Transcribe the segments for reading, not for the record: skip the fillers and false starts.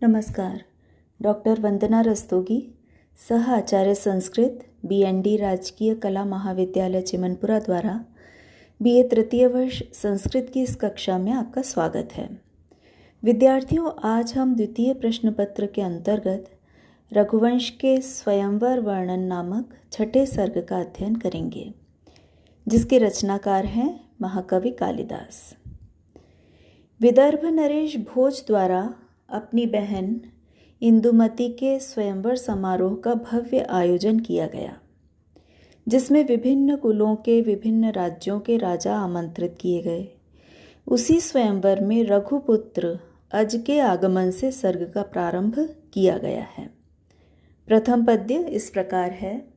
नमस्कार। डॉक्टर वंदना रस्तोगी, सह आचार्य संस्कृत, BND राजकीय कला महाविद्यालय चिमनपुरा द्वारा BA तृतीय वर्ष संस्कृत की इस कक्षा में आपका स्वागत है। विद्यार्थियों, आज हम द्वितीय प्रश्न पत्र के अंतर्गत रघुवंश के स्वयंवर वर्णन नामक छठे सर्ग का अध्ययन करेंगे, जिसके रचनाकार हैं महाकवि कालिदास। विदर्भ नरेश भोज द्वारा अपनी बहन इंदुमती के स्वयंवर समारोह का भव्य आयोजन किया गया, जिसमें विभिन्न कुलों के विभिन्न राज्यों के राजा आमंत्रित किए गए। उसी स्वयंवर में रघुपुत्र अज के आगमन से सर्ग का प्रारंभ किया गया है। प्रथम पद्य इस प्रकार है।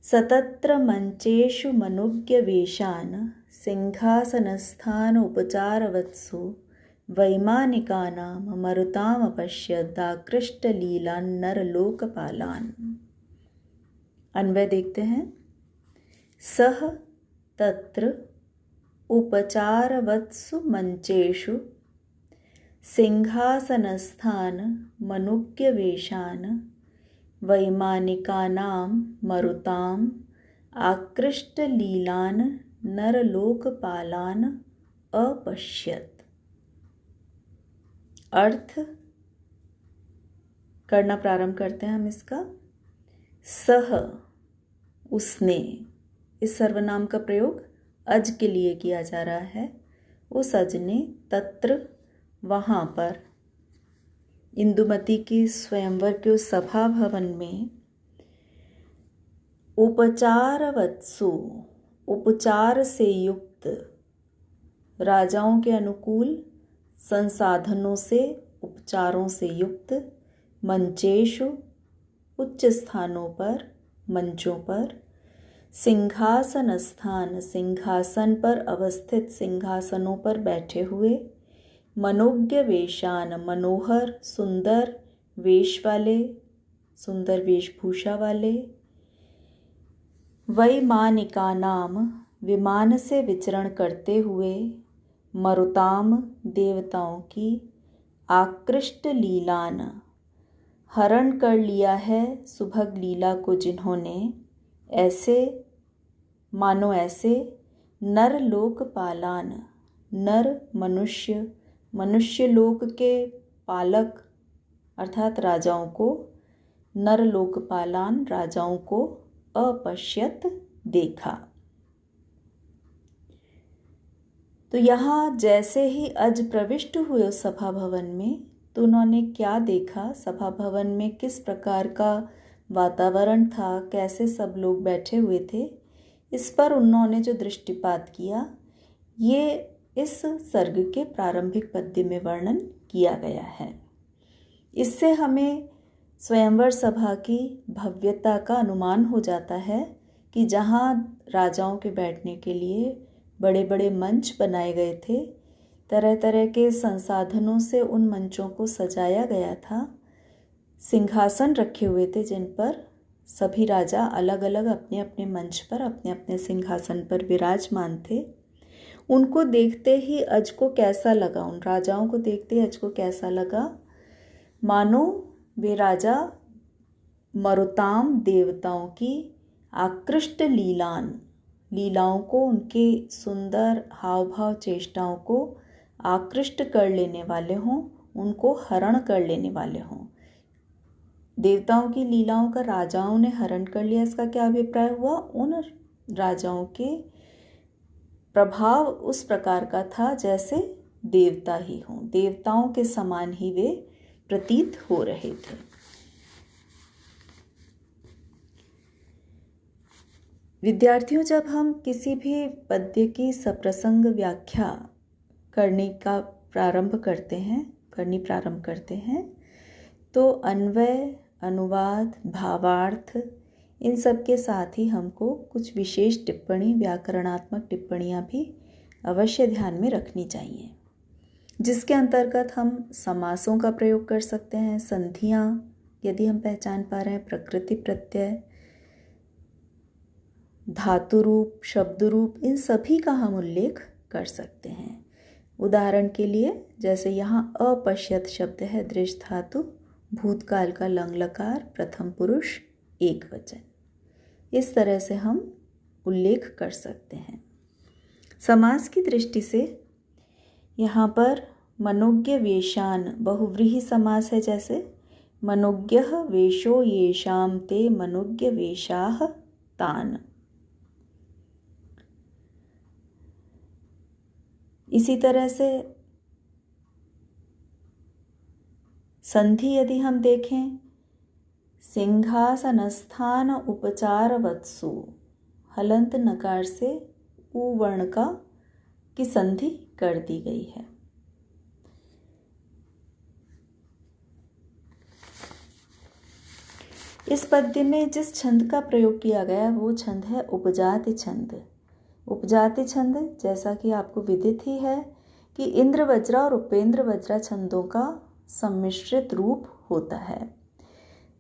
सतत्र मंचेषु मनुज्ञ वेशान सिंहासनस्थान उपचारवत्सु वैमानिकानां मरुतामपश्यदाकृष्टलीलान् नरलोकपालान्। अन्वय देखते हैं। सह तत्र उपचारवत्सु मंचेषु सिंहासनस्थान मनुज्ञवेशान् वैमानिकानां मरुताम् आकृष्टलीलान् नरलोकपालान् अपश्यत्। अर्थ करना प्रारंभ करते हैं हम इसका। सह उसने, इस सर्वनाम का प्रयोग अज के लिए किया जा रहा है। उस अज ने तत्र वहाँ पर इंदुमती की स्वयंवर के उस सभा भवन में उपचारवत्सु, उपचार से युक्त, राजाओं के अनुकूल संसाधनों से, उपचारों से युक्त, मंचेषु उच्च स्थानों पर, मंचों पर, सिंहासन स्थान, सिंहासन पर अवस्थित सिंहासनों पर बैठे हुए, मनोज्ञ वेशान, मनोहर सुंदर वेश वाले, सुंदर वेशभूषा वाले, वैमानिका नाम, विमान से विचरण करते हुए, मरुताम देवताओं की, आकृष्ट लीलान, हरण कर लिया है सुभग लीला को जिन्होंने, ऐसे मानो ऐसे, नर लोकपालान, नर मनुष्य, मनुष्य लोक के पालक अर्थात राजाओं को, नर लोकपालान, राजाओं को अपश्यत, देखा। तो यहाँ जैसे ही अज प्रविष्ट हुए उस सभा भवन में, तो उन्होंने क्या देखा, सभा भवन में किस प्रकार का वातावरण था, कैसे सब लोग बैठे हुए थे, इस पर उन्होंने जो दृष्टिपात किया, ये इस सर्ग के प्रारंभिक पद्य में वर्णन किया गया है। इससे हमें स्वयंवर सभा की भव्यता का अनुमान हो जाता है कि जहाँ राजाओं के बैठने के लिए बड़े बड़े मंच बनाए गए थे, तरह तरह के संसाधनों से उन मंचों को सजाया गया था, सिंहासन रखे हुए थे जिन पर सभी राजा अलग अलग अपने अपने मंच पर, अपने अपने सिंहासन पर विराजमान थे। उनको देखते ही अज को कैसा लगा, उन राजाओं को देखते ही अज को कैसा लगा, मानो वे राजा मरुताम देवताओं की आकृष्ट लीलाओं को, उनके सुंदर हाव भाव चेष्टाओं को आकृष्ट कर लेने वाले हों, उनको हरण कर लेने वाले हों। देवताओं की लीलाओं का राजाओं ने हरण कर लिया, इसका क्या अभिप्राय हुआ? उन राजाओं के प्रभाव उस प्रकार का था जैसे देवता ही हों, देवताओं के समान ही वे प्रतीत हो रहे थे। विद्यार्थियों, जब हम किसी भी पद्य की सप्रसंग व्याख्या करनी प्रारंभ करते हैं, तो अन्वय, अनुवाद, भावार्थ, इन सब के साथ ही हमको कुछ विशेष टिप्पणी, व्याकरणात्मक टिप्पणियाँ भी अवश्य ध्यान में रखनी चाहिए, जिसके अंतर्गत हम समासों का प्रयोग कर सकते हैं, संधियाँ यदि हम पहचान पा रहे हैं, प्रकृति प्रत्यय, धातु रूप, शब्द रूप, इन सभी का हम उल्लेख कर सकते हैं। उदाहरण के लिए जैसे यहाँ अपश्यत शब्द है, दृश्य धातु, भूतकाल का लंग लकार, प्रथम पुरुष, एक वचन। इस तरह से हम उल्लेख कर सकते हैं। समास की दृष्टि से यहाँ पर मनोज्ञ वेशान बहुव्रीहि समास है, जैसे मनोज्ञः वेशो येषां ते मनोज्ञ वेशाः तान्। इसी तरह से संधि यदि हम देखें, सिंहासनस्थान उपचार वत्सु, हलंत नकार से उ वर्ण की संधि कर दी गई है। इस पद्य में जिस छंद का प्रयोग किया गया वो छंद है उपजाति छंद। उपजाति छंद जैसा कि आपको विदित ही है कि इंद्र वज्रा और उपेंद्र वज्रा छंदों का सम्मिश्रित रूप होता है।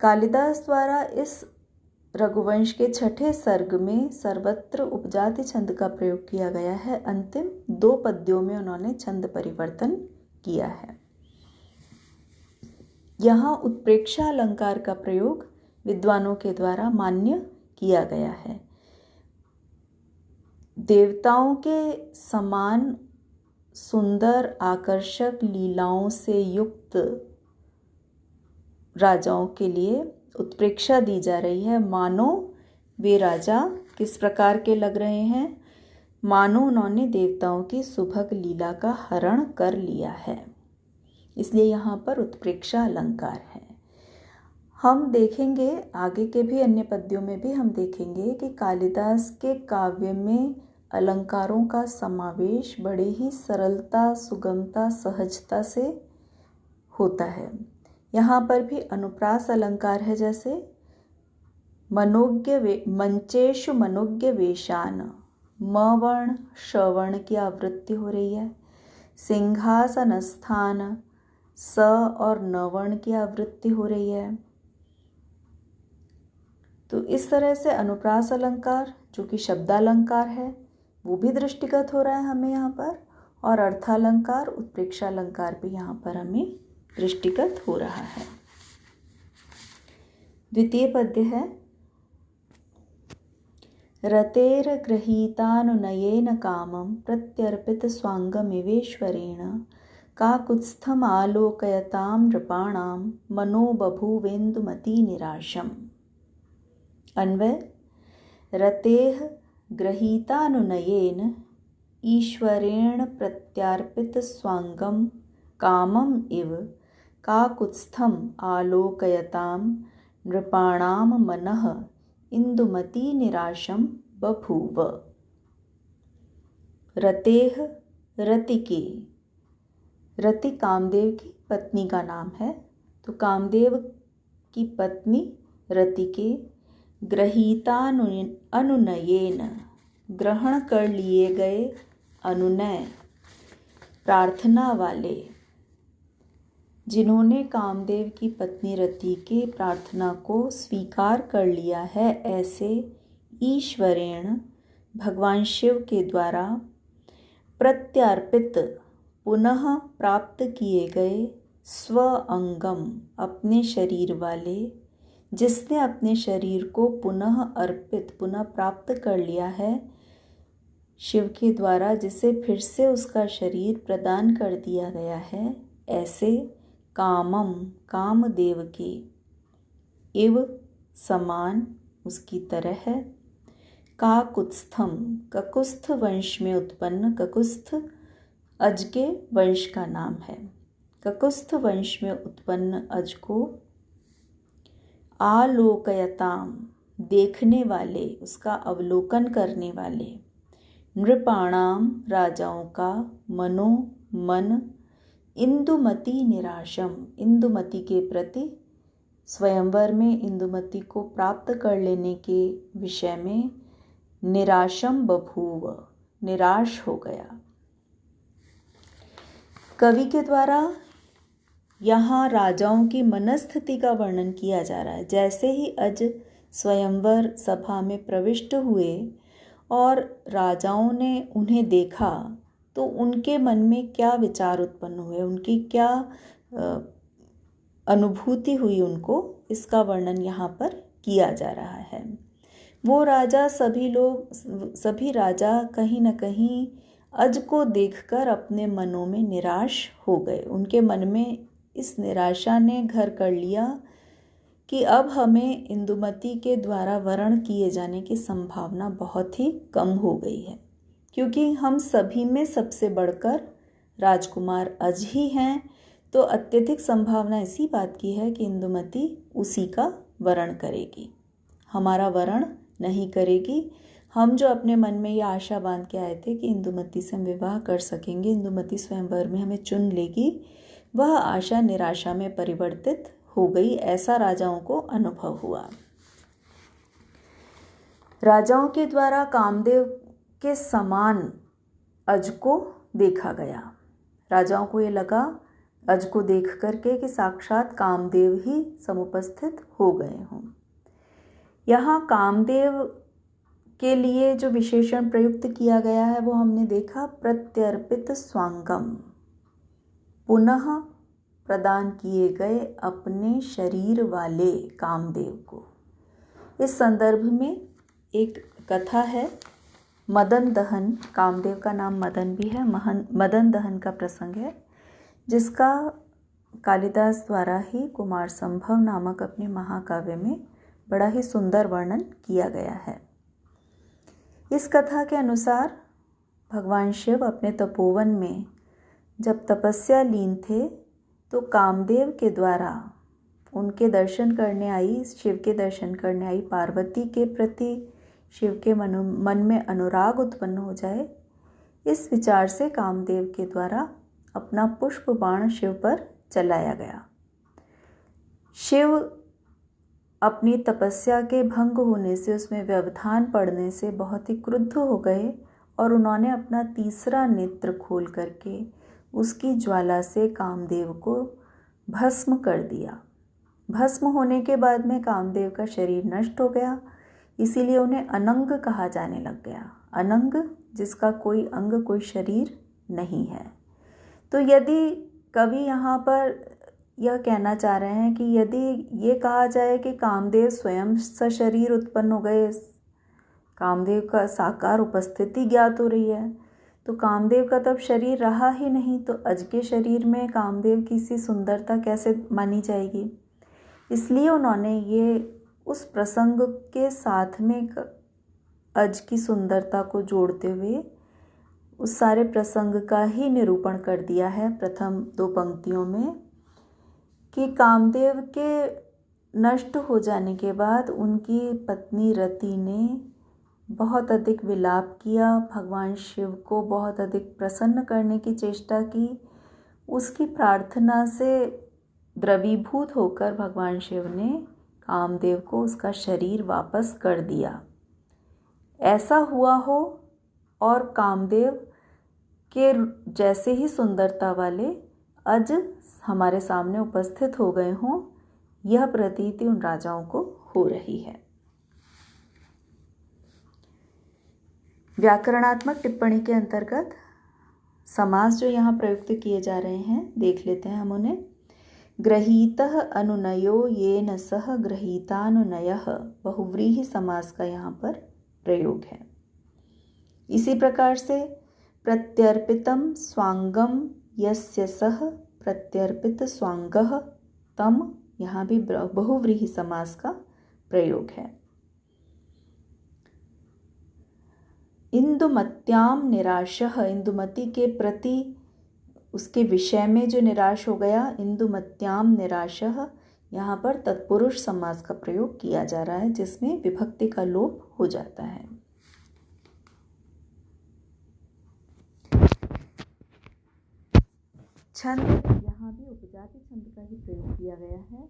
कालिदास द्वारा इस रघुवंश के छठे सर्ग में सर्वत्र उपजाति छंद का प्रयोग किया गया है। अंतिम 2 पद्यों में उन्होंने छंद परिवर्तन किया है। यहाँ उत्प्रेक्षा अलंकार का प्रयोग विद्वानों के द्वारा मान्य किया गया है। देवताओं के समान सुंदर आकर्षक लीलाओं से युक्त राजाओं के लिए उत्प्रेक्षा दी जा रही है। मानो वे राजा किस प्रकार के लग रहे हैं, मानो उन्होंने देवताओं की सुभग लीला का हरण कर लिया है, इसलिए यहाँ पर उत्प्रेक्षा अलंकार है। हम देखेंगे आगे के भी अन्य पद्यों में भी हम देखेंगे कि कालिदास के काव्य में अलंकारों का समावेश बड़े ही सरलता, सुगमता, सहजता से होता है। यहाँ पर भी अनुप्रास अलंकार है, जैसे मंचेषु मनोज्ञ वेशान, म वर्ण श वर्ण की आवृत्ति हो रही है। सिंहासन स्थान, स और न वर्ण की आवृत्ति हो रही है। तो इस तरह से अनुप्रास अलंकार जो कि शब्दालंकार है वो भी दृष्टिगत हो रहा है हमें यहाँ पर, और अर्थालंकार, उत्प्रेक्षा अलंकार भी यहाँ पर हमें दृष्टिगत हो रहा है। द्वितीय पद्य है रतेर गृहीतानुनयेन कामं प्रत्यर्पित स्वांगमिवेश्वरेण काकुत्स्थम आलोकयतां नृपाणां मनो बभूवेन्दुमती निराशम्। अन्वय, रतेः गृहीतानुनयेन ईश्वरेण प्रत्यार्पित स्वांगम कामम इव काकुत्स्थम आलोकयतां नृपाणां मनः इंदुमती निराशम बभूव। रतेः, रति के, रति कामदेव की पत्नी का नाम है, तो कामदेव की पत्नी रति के अनुनयेन, ग्रहण कर लिए गए, अनुनय प्रार्थना वाले, जिन्होंने कामदेव की पत्नी रति के प्रार्थना को स्वीकार कर लिया है, ऐसे ईश्वरेण भगवान शिव के द्वारा प्रत्यार्पित पुनः प्राप्त किए गए स्व अंगम अपने शरीर वाले, जिसने अपने शरीर को पुनः अर्पित, पुनः प्राप्त कर लिया है शिव के द्वारा, जिसे फिर से उसका शरीर प्रदान कर दिया गया है, ऐसे कामम कामदेव के इव समान, उसकी तरह है, काकुत्स्थम ककुस्थ वंश में उत्पन्न, ककुस्थ अज के वंश का नाम है, ककुस्थ वंश में उत्पन्न अज को आलोकयताम देखने वाले, उसका अवलोकन करने वाले, नृपाणाम राजाओं का, मनो मन, इंदुमती निराशम इंदुमती के प्रति, स्वयंवर में इंदुमती को प्राप्त कर लेने के विषय में निराशम बभूव, निराश हो गया। कवि के द्वारा यहाँ राजाओं की मनस्थिति का वर्णन किया जा रहा है। जैसे ही अज स्वयंवर सभा में प्रविष्ट हुए और राजाओं ने उन्हें देखा, तो उनके मन में क्या विचार उत्पन्न हुए, उनकी क्या अनुभूति हुई उनको, इसका वर्णन यहाँ पर किया जा रहा है। वो राजा, सभी राजा कहीं न कहीं अज को देखकर अपने मनों में निराश हो गए। उनके मन में इस निराशा ने घर कर लिया कि अब हमें इंदुमती के द्वारा वरण किए जाने की संभावना बहुत ही कम हो गई है, क्योंकि हम सभी में सबसे बढ़कर राजकुमार अज ही हैं। तो अत्यधिक संभावना इसी बात की है कि इंदुमती उसी का वरण करेगी, हमारा वरण नहीं करेगी। हम जो अपने मन में ये आशा बांध के आए थे कि इंदुमती से हम विवाह कर सकेंगे, इंदुमती स्वयंवर में हमें चुन लेगी, वह आशा निराशा में परिवर्तित हो गई। ऐसा राजाओं को अनुभव हुआ। राजाओं के द्वारा कामदेव के समान अज को देखा गया। राजाओं को ये लगा अज को देख करके कि साक्षात कामदेव ही समुपस्थित हो गए हों। यहाँ कामदेव के लिए जो विशेषण प्रयुक्त किया गया है वो हमने देखा, प्रत्यर्पित स्वांगम, पुनः प्रदान किए गए अपने शरीर वाले कामदेव को। इस संदर्भ में एक कथा है, मदन दहन, कामदेव का नाम मदन भी है, मदन दहन का प्रसंग है, जिसका कालिदास द्वारा ही कुमार संभव नामक अपने महाकाव्य में बड़ा ही सुंदर वर्णन किया गया है। इस कथा के अनुसार भगवान शिव अपने तपोवन में जब तपस्या लीन थे तो कामदेव के द्वारा उनके दर्शन करने आई, शिव के दर्शन करने आई पार्वती के प्रति शिव के मन में अनुराग उत्पन्न हो जाए, इस विचार से कामदेव के द्वारा अपना पुष्प बाण शिव पर चलाया गया। शिव अपनी तपस्या के भंग होने से, उसमें व्यवधान पड़ने से बहुत ही क्रुद्ध हो गए और उन्होंने अपना तीसरा नेत्र खोल करके उसकी ज्वाला से कामदेव को भस्म कर दिया। भस्म होने के बाद में कामदेव का शरीर नष्ट हो गया, इसीलिए उन्हें अनंग कहा जाने लग गया। अनंग, जिसका कोई अंग, कोई शरीर नहीं है। तो यदि कवि यहाँ पर यह कहना चाह रहे हैं कि यदि ये कहा जाए कि कामदेव स्वयं सशरीर उत्पन्न हो गए, कामदेव का साकार उपस्थिति ज्ञात हो रही है, तो कामदेव का तब शरीर रहा ही नहीं, तो अज के शरीर में कामदेव की सी सुंदरता कैसे मानी जाएगी। इसलिए उन्होंने ये उस प्रसंग के साथ में अज की सुंदरता को जोड़ते हुए उस सारे प्रसंग का ही निरूपण कर दिया है प्रथम दो पंक्तियों में, कि कामदेव के नष्ट हो जाने के बाद उनकी पत्नी रति ने बहुत अधिक विलाप किया, भगवान शिव को बहुत अधिक प्रसन्न करने की चेष्टा की। उसकी प्रार्थना से द्रवीभूत होकर भगवान शिव ने कामदेव को उसका शरीर वापस कर दिया। ऐसा हुआ हो और कामदेव के जैसे ही सुंदरता वाले अज हमारे सामने उपस्थित हो गए हों, यह प्रतीति उन राजाओं को हो रही है। व्याकरणात्मक टिप्पणी के अंतर्गत समास जो यहाँ प्रयुक्त किए जा रहे हैं देख लेते हैं हम उन्हें। गृहीतः अनुनयो येन सह गृहीतानुनयः, बहुव्रीहि समास का यहाँ पर प्रयोग है। इसी प्रकार से प्रत्यर्पितम स्वांगम यस्य सह प्रत्यर्पित स्वांगः तम, यहाँ भी बहुव्रीहि समास का प्रयोग है। इंदुमत्याम निराशः, इंदुमती के प्रति उसके विषय में जो निराश हो गया, इंदुमत्याम निराशः, यहाँ पर तत्पुरुष समास का प्रयोग किया जा रहा है, जिसमें विभक्ति का लोप हो जाता है। छंद, यहाँ भी उपजाति छंद का ही प्रयोग किया गया है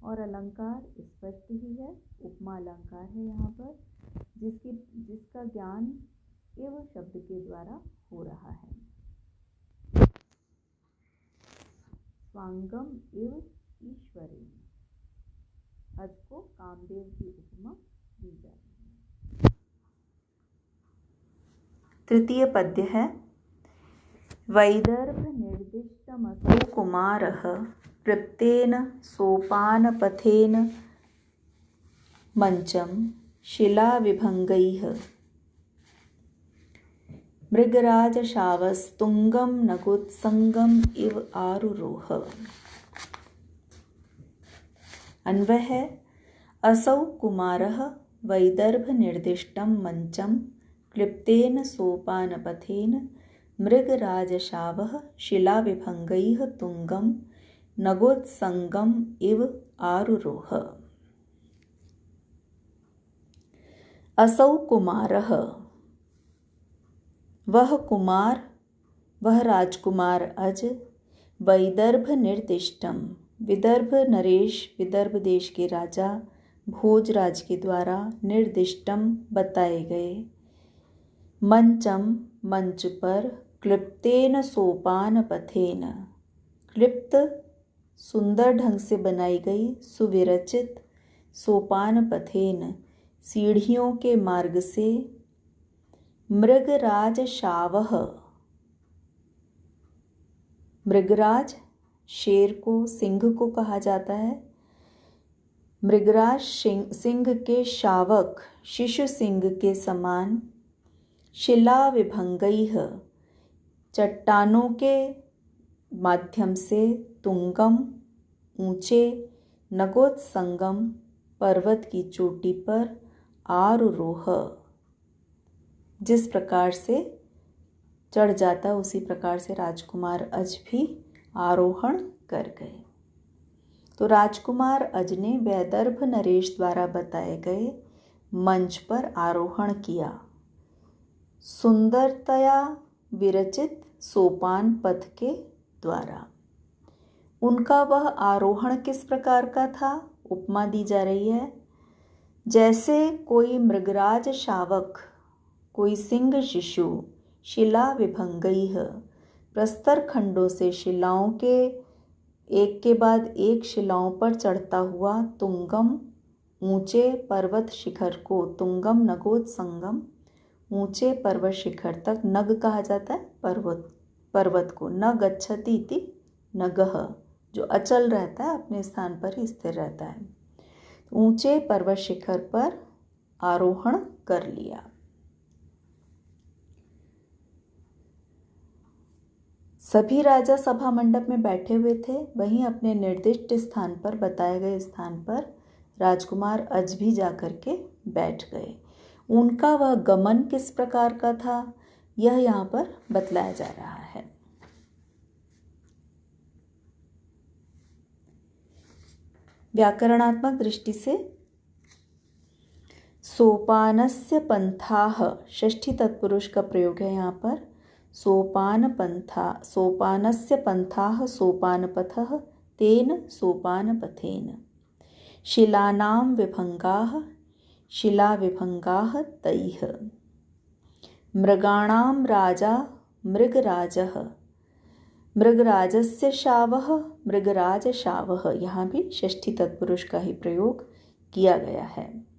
और अलंकार स्पष्ट ही है, उपमा अलंकार है यहाँ पर, जिसका ज्ञान एव शब्द के द्वारा हो रहा है। स्वांगम एव ईश्वरे, अज को कामदेव की उपमा दी जा रही है। तृतीय पद्य है, वैदर्भनिर्दिष्टमसौ कुमारः तृप्तेन सोपानपथेन मंचम शिलाविभंगैः मृगराजशावस्तुंगं नगोत्संगम इव आरुरोह। अन्वय है, असौ कुमारः वैदर्भनिर्दिष्टं मंचम क्लिप्तेन सोपानपथेन मृगराजशावः शिलाविभंगैः तुंगं नगोत्संगम इव आरुरोह। असौ कुमारः, वह कुमार, वह राजकुमार अज, वैदर्भ निर्दिष्टम, विदर्भ नरेश, विदर्भ देश के राजा भोजराज के द्वारा निर्दिष्टम बताए गए, मंचम मंच पर, क्लिप्तेन सोपान पथेन, क्लिप्त सुंदर ढंग से बनाई गई, सुविरचित, सोपान पथेन सीढ़ियों के मार्ग से, मृगराज शावह, मृगराज शेर को, सिंह को कहा जाता है, मृगराज सिंह के शावक, शिशु सिंह के समान, शिला विभंगैः चट्टानों के माध्यम से, तुंगम ऊंचे, नगोत्संगम पर्वत की चोटी पर, आरुरोह जिस प्रकार से चढ़ जाता उसी प्रकार से राजकुमार अज भी आरोहण कर गए। तो राजकुमार अज ने वैदर्भ नरेश द्वारा बताए गए मंच पर आरोहण किया। सुंदरतया विरचित सोपान पथ के द्वारा। उनका वह आरोहण किस प्रकार का था? उपमा दी जा रही है, जैसे कोई मृगराज शावक, कोई सिंह शिशु, शिला विभंगैः प्रस्तर खंडों से शिलाओं के एक के बाद एक शिलाओं पर चढ़ता हुआ, तुंगम ऊंचे पर्वत शिखर को, तुंगम नगोत्संगम ऊंचे पर्वत शिखर तक, नग कहा जाता है पर्वत को, न गच्छति इति नगः जो अचल रहता है, अपने स्थान पर ही स्थिर रहता है। ऊंचे पर्वत शिखर पर आरोहण कर लिया। सभी राजा सभा मंडप में बैठे हुए थे, वहीं अपने निर्दिष्ट स्थान पर, बताए गए स्थान पर राजकुमार अज भी जाकर के बैठ गए। उनका वह गमन किस प्रकार का था, यह यहाँ पर बतलाया जा रहा है। व्याकरणात्मक दृष्टि से सोपानस्य पंथाः षष्ठी तत्पुरुष का प्रयोग है यहाँ पर। सोपान पंथा, सोपानस्य पंथाः सोपानपथः तेन सोपानपथेन, शिलानां विभंगाः शिलाविभंगाः तैः, मृगाणां राजा मृगराजः मृगराजस्य शावः मृगराजशावः, यहाँ भी षष्ठी तत्पुरुष का ही प्रयोग किया गया है।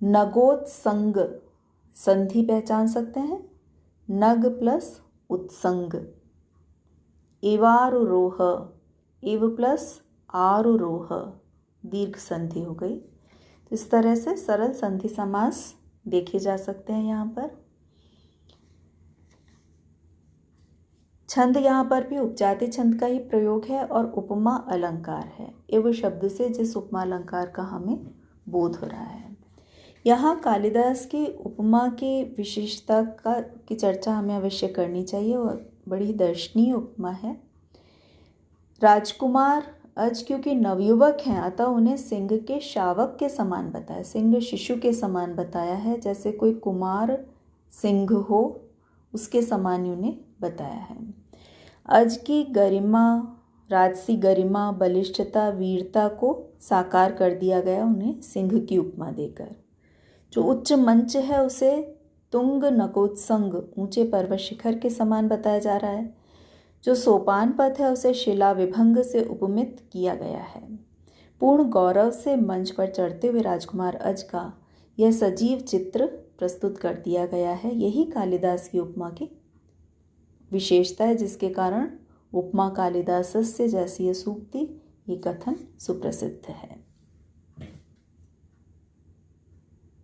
नगोत्संग संधि पहचान सकते हैं, नग प्लस उत्संग, इवारुरोह, इव प्लस आरुरोह दीर्घ संधि हो गई। तो इस तरह से सरल संधि समास देखे जा सकते हैं। यहाँ पर छंद, यहाँ पर भी उपजाति छंद का ही प्रयोग है और उपमा अलंकार है। इव शब्द से जिस उपमा अलंकार का हमें बोध हो रहा है। यहाँ कालिदास की उपमा की विशेषता की चर्चा हमें अवश्य करनी चाहिए और बड़ी दर्शनीय उपमा है। राजकुमार अज क्योंकि नवयुवक हैं, अतः उन्हें सिंह के शावक के समान बताया, सिंह शिशु के समान बताया है। जैसे कोई कुमार सिंह हो, उसके समान उन्हें बताया है। अज की गरिमा, राजसी गरिमा, बलिष्ठता, वीरता को साकार कर दिया गया उन्हें सिंह की उपमा देकर। जो उच्च मंच है उसे तुंग नगोत्संग ऊंचे पर्वत शिखर के समान बताया जा रहा है। जो सोपान पथ है उसे शिला विभंग से उपमित किया गया है। पूर्ण गौरव से मंच पर चढ़ते हुए राजकुमार अज का यह सजीव चित्र प्रस्तुत कर दिया गया है। यही कालिदास की उपमा की विशेषता है, जिसके कारण उपमा कालिदासस्य जैसी ये सूक्ति, ये कथन सुप्रसिद्ध है।